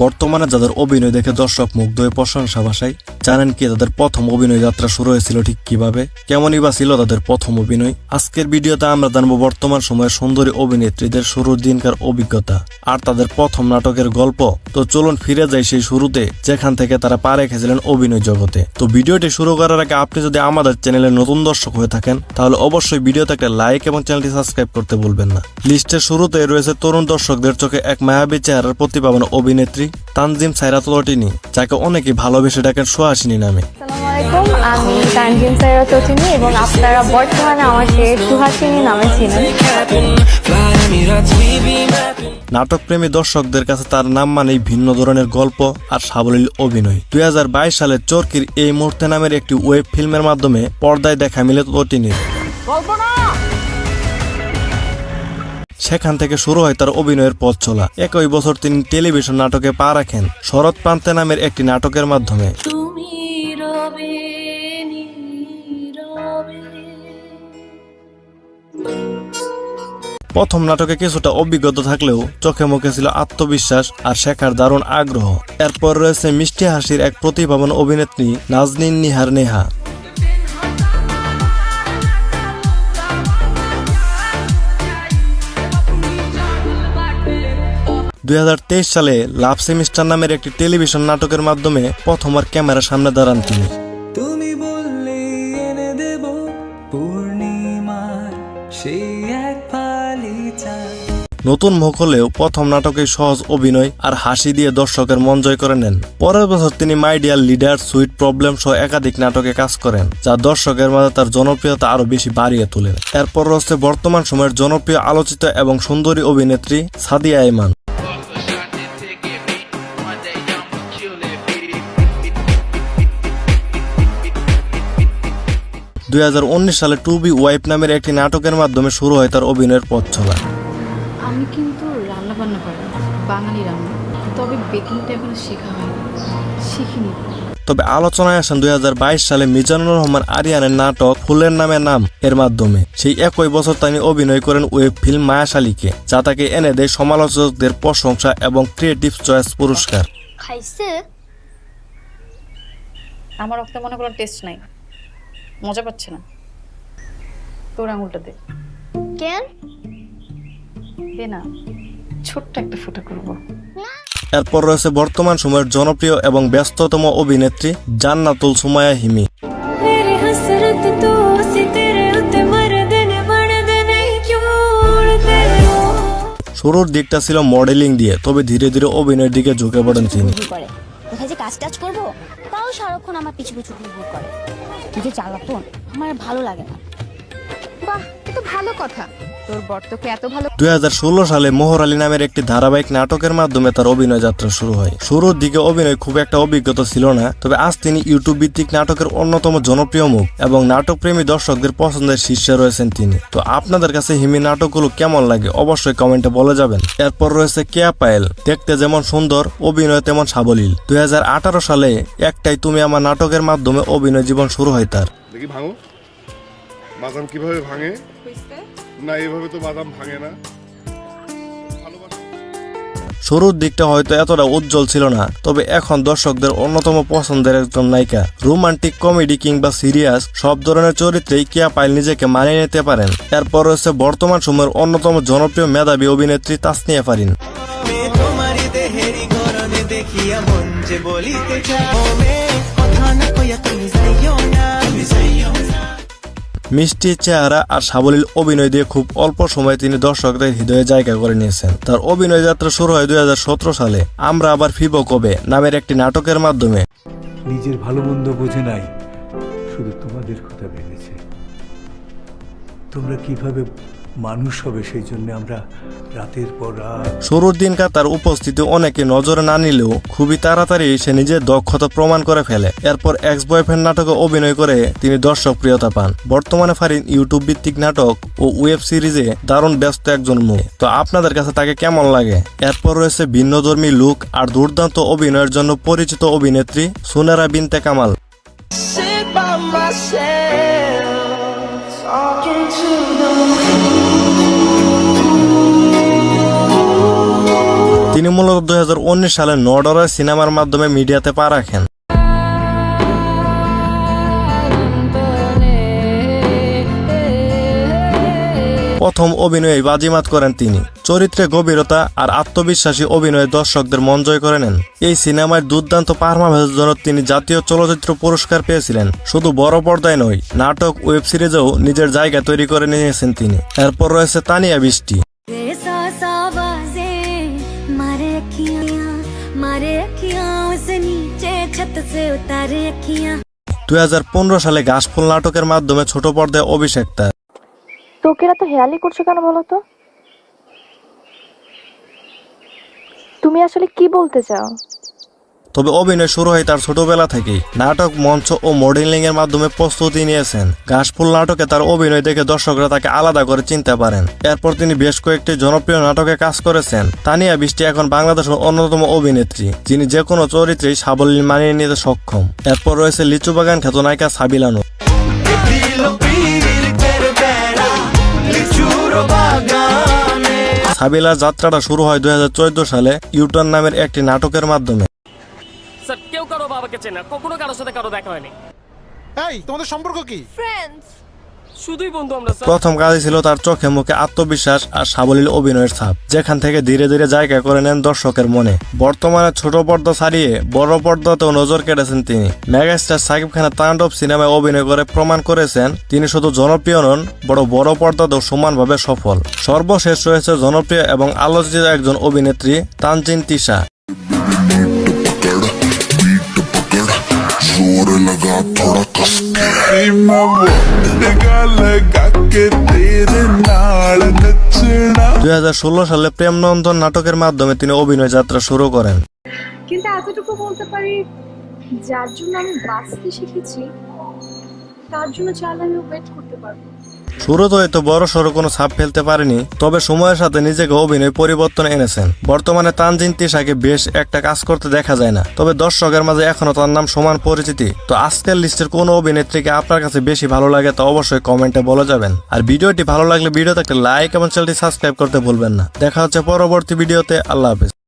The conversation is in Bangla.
বর্তমানে যাদের অভিনয় দেখে দর্শক মুগ্ধ হয়ে প্রশংসা ভাষায়, জানেন কি তাদের প্রথম অভিনয় যাত্রা শুরু হয়েছিল ঠিক কিভাবে, কেমনই বা ছিল তাদের প্রথম অভিনয়। আজকের ভিডিওতে আমরা জানবো বর্তমান সময়ের সুন্দরী অভিনেত্রীদের শুরুর দিনকার অভিজ্ঞতা আর তাদের প্রথম নাটকের গল্প। তো চলুন ফিরে যাই সেই শুরুতে, যেখান থেকে তারা পা রেখেছিলেন অভিনয় জগতে। তো ভিডিওটি শুরু করার আগে আপনি যদি আমাদের চ্যানেলে নতুন দর্শক হয়ে থাকেন তাহলে অবশ্যই ভিডিওতে একটা লাইক এবং চ্যানেলটি সাবস্ক্রাইব করতে ভুলবেন না। লিস্টের শুরুতে রয়েছে তরুণ দর্শকদের চোখে এক মায়াবী চেহারার প্রতিভাবান অভিনেত্রী তানজিম সাইরাত লটিনি, যাকে অনেকে ভালোবেসে ডাকেন সুহাসিনী নামে। আসসালামু আলাইকুম, আমি তানজিম সাইরাত লটিনি এবং আপনারা বর্তমানে আমাকে সুহাসিনী নামে চিনেন। নাটকপ্রেমী দর্শকদের কাছে তার নাম মানেই ভিন্ন ধরনের গল্প আর সাবলীল অভিনয়। 2022 সালে চরকির এই মুহূর্তে নামের একটি ওয়েব ফিল্মের মাধ্যমে পর্দায় দেখা মিলে লটিনির। সেখান থেকে শুরু হয় তার অভিনয়ের পথ চলা। একই বছর তিনি টেলিভিশন নাটকে পা রাখেন শরৎ প্রান্তে নামের একটি নাটকের মাধ্যমে। প্রথম নাটকে কিছুটা অভিজ্ঞতা থাকলেও চোখে মুখে ছিল আত্মবিশ্বাস আর শেখার দারুণ আগ্রহ। এরপর রয়েছে মিষ্টি হাসির এক প্রতিভাবান অভিনেত্রী নাজনীন নিহার নেহা। 2023 সালে লাভ সেমিস্টার নামের একটি টেলিভিশন নাটকের মাধ্যমে প্রথমবার ক্যামেরার সামনে দাঁড়ান তিনি। তুমি বললে এনে দেব পূর্ণিমার সেই এক ফালি চাঁদ। নতুন মুখ হলেও প্রথম নাটকে সহজ অভিনয় আর হাসি দিয়ে দর্শকের মন জয় করে নেন। পরের বছর তিনি my dear leader, sweet problem সহ একাধিক নাটকে কাজ করেন, যা দর্শকের মাঝে তার জনপ্রিয়তা আরো বেশি বাড়িয়ে তোলেন। এরপর রয়েছে বর্তমান সময়ের জনপ্রিয় আলোচিত এবং সুন্দরী অভিনেত্রী সাদিয়া ইমান। 2019 সালে টু বি ওয়াইফ নামের একটি নাটকের মাধ্যমে শুরু হয় তার অভিনয়ের পথ চলা। আমি কিন্তু রান্না বান্না পারি, বাঙালি রান্না, তবে বেকিংটা এখনো শেখা হয়নি, শিখিনি। তবে আলোচনায় আসেন 2022 সালে মিজানুর রহমান আরিয়ানের নাটক ফুলের নামে নাম এর মাধ্যমে। সেই একই বছর তিনি অভিনয় করেন ওয়েব ফিল্ম মায়াশালীকে, যা তাকে এনে দেয় সমালোচকদের প্রশংসা এবং ক্রিয়েটিভ চয়েস পুরস্কার। খাইছে আমার রক্তে মনে করার টেস্ট নাই, মজা পাচ্ছে না। তোর আঙুলটা দে। কেন দে না, ছোট্ট একটা ফুটা করবো। এরপর রয়েছে বর্তমান সময়ের জনপ্রিয় এবং ব্যস্ততম অভিনেত্রী জান্নাতুল সুমাইয়া হিমি। শুরুর দিকটা ছিল মডেলিং দিয়ে, তবে ধীরে ধীরে অভিনয়ের দিকে ঝুঁকে পড়েন তিনি। কোথায় যে কাজ টাজ করবো তাও সারাক্ষণ আমার পিছু পিছু ঘুরঘুর করে। তুই যে চালাতন আমার ভালো লাগে না। বাহ, এটা ভালো কথা, তোর বর্তকে এত ভালো। 2016 সালে মোহর আলী নামের একটি ধারাবাহিক নাটকের মাধ্যমে তার অভিনয় যাত্রা শুরু হয়। শুরুর দিকে অভিনয় খুব একটা অভিজ্ঞতা ছিল না, তবে আজ তিনি ইউটিউব ভিত্তিক নাটকের অন্যতম জনপ্রিয় মুখ এবং নাটকপ্রেমী দর্শকদের পছন্দের শীর্ষে রয়েছেন তিনি। তো আপনাদের কাছে হিমি নাটকগুলো কেমন লাগে অবশ্যই কমেন্টে বলে যাবেন। এরপর রয়েছে কেয়া পায়েল, দেখতে যেমন সুন্দর অভিনয় তেমন সাবলীল। 2018 সালে একটাই তুমি আমার নাটকের মাধ্যমে অভিনয় জীবন শুরু হয় তার। দেখি ভাঙো, বাদাম কিভাবে ভাঙে? না, এভাবে তো বাদাম ভাঙে না। শুরুর দিকটা হয়তো এতটা উজ্জ্বল ছিল না, তবে এখন দর্শকদের অন্যতম পছন্দের একজন নায়িকা। রোমান্টিক, কমেডি কিংবা সিরিয়াস সব ধরনের চরিত্রেই কেয়া পায়েল নিজেকে মানিয়ে নিতে পারেন। এরপর রয়েছে বর্তমান সময়ের অন্যতম জনপ্রিয় মেধাবী অভিনেত্রী তাসনিয়া ফারিন। মিষ্টি চেহারা আর সাবলীল অভিনয় দিয়ে খুব অল্প সময়ে তিনি দর্শকদের হৃদয়ে জায়গা করে নিয়েছেন। তার অভিনয় যাত্রা শুরু হয় 2017 সালে আমরা আবার ফিরব কবে নামের একটি নাটকের মাধ্যমে। নিজের ভালো মন্দ বোঝে নাই, শুধু তোমাদের কথা ভেবেছে। তোমরা কিভাবে মানুষ হবে সেই জন্য আমরা রাতের পর রাত। শুরুর দিনকার তার উপস্থিতি অনেকে নজরে না নিলেও খুবই তাড়াতাড়ি সে নিজের দক্ষতা প্রমাণ করে ফেলে। এরপর এক্স বয়ফ্রেন্ড নাটকে অভিনয় করে তিনি দর্শক প্রিয়তা পান। বর্তমানে ফারিন ইউটিউব ভিত্তিক নাটক ও ওয়েব সিরিজে দারুণ ব্যস্ত একজন মুখ। তো আপনাদের কাছে তাকে কেমন লাগে? এরপর রয়েছে ভিন্নধর্মী লুক আর দুর্দান্ত অভিনয়ের জন্য পরিচিত অভিনেত্রী সুনেরা বিনতে কামাল। তিনি মূলত 2019 সালে নডরের সিনেমার মাধ্যমে মিডিয়াতে পা রাখেন। প্রথম অভিনয়ে বাজিমাত করেন তিনি। চরিত্রে গভীরতা আর আত্মবিশ্বাসী অভিনয়ে দর্শকদের মন জয় করে নেন। এই সিনেমায় দুর্দান্ত পারফরম্যান্সের জন্য তিনি জাতীয় চলচ্চিত্র পুরস্কার পেয়েছিলেন। শুধু বড় পর্দায় নয়, নাটক, ওয়েব সিরিজেও নিজের জায়গা তৈরি করে নিয়েছেন তিনি। এরপর রয়েছে তানিয়া বৃষ্টি। 2015 সালে ঘাসফুল নাটকের মাধ্যমে ছোট পর্দায় অভিষেক তার। তোকেরা তো হেয়ালি করছো কেন বলো তো? তুমি আসলে কি বলতে চাও? তবে অভিনয় শুরু হয় তার ছোটবেলা থেকেই। নাটক, মঞ্চ ও মডেলিং এর মাধ্যমে প্রস্তুতি নিয়েছেন। ঘাসফুল নাটকে তার অভিনয় দেখে দর্শকরা তাকে আলাদা করে চিনতে পারেন। এরপর তিনি বেশ কয়েকটি জনপ্রিয় নাটকে কাজ করেছেন। তানিয়া বৃষ্টি এখন বাংলাদেশের অন্যতম অভিনেত্রী, যিনি যে কোনো চরিত্রেই সাবলীল মানিয়ে নিতে সক্ষম। এরপর রয়েছে লিচু বাগান খ্যাত নায়িকা সাবিলা নূর। সাবিলার যাত্রাটা শুরু হয় 2014 সালে ইউটার্ন নামের একটি নাটকের মাধ্যমে। স্যার, কেউ কারো বাবাকে চেনে, কখনো কারোর সাথে কারো দেখা হয়নি। এই তোমাদের সম্পর্ক কি? শুধুই বন্ধু আমরা স্যার। প্রথম কাজই ছিল তার চোখে মুখে আত্মবিশ্বাস আর সাবলীল অভিনয়ের ছাপ, যেখান থেকে ধীরে ধীরে জায়গা করে নেন দর্শকের মনে। বর্তমানে ছোট পর্দা ছাড়িয়ে বড় পর্দাতেও নজর কেটেছেন তিনি। মেগাস্টার সাকিব খানের তাণ্ডব সিনেমায় অভিনয় করে প্রমাণ করেছেন তিনি শুধু জনপ্রিয় নন, বড় পর্দাতেও সমানভাবে সফল। সর্বশেষ রয়েছে জনপ্রিয় এবং আলোচিত একজন অভিনেত্রী তানজিন তিশা। लगा थोड़ा कस के मैं वो लगा के तेरे नाल नचना। 2016 সালে প্রেমনন্দন নাটকের মাধ্যমে তিনি অভিনয় যাত্রা শুরু করেন। কিন্তু এতটুকু বলতে পারি, যার জন্য আমি বাঁচতে শিখেছি তার জন্য চাইলে আমি ওয়েট করতে পারবো। শুরুতে হয়তো বড় সড়ো কোনো ছাপ ফেলতে পারেনি, তবে সময়ের সাথে নিজেকে অভিনয় পরিবর্তন এনেছেন। বর্তমানে তানজিন তিশাকে বেশ একটা কাজ করতে দেখা যায় না, তবে দর্শকের মাঝে এখনো তার নাম সমান পরিচিতি। তো আজকের লিস্টের কোন অভিনেত্রীকে আপনার কাছে বেশি ভালো লাগে তা অবশ্যই কমেন্টে বলে যাবেন। আর ভিডিওটি ভালো লাগলে ভিডিওতে একটা লাইক এবং চ্যানেলটি সাবস্ক্রাইব করতে ভুলবেন না। দেখা হচ্ছে পরবর্তী ভিডিওতে। আল্লাহ হাফেজ।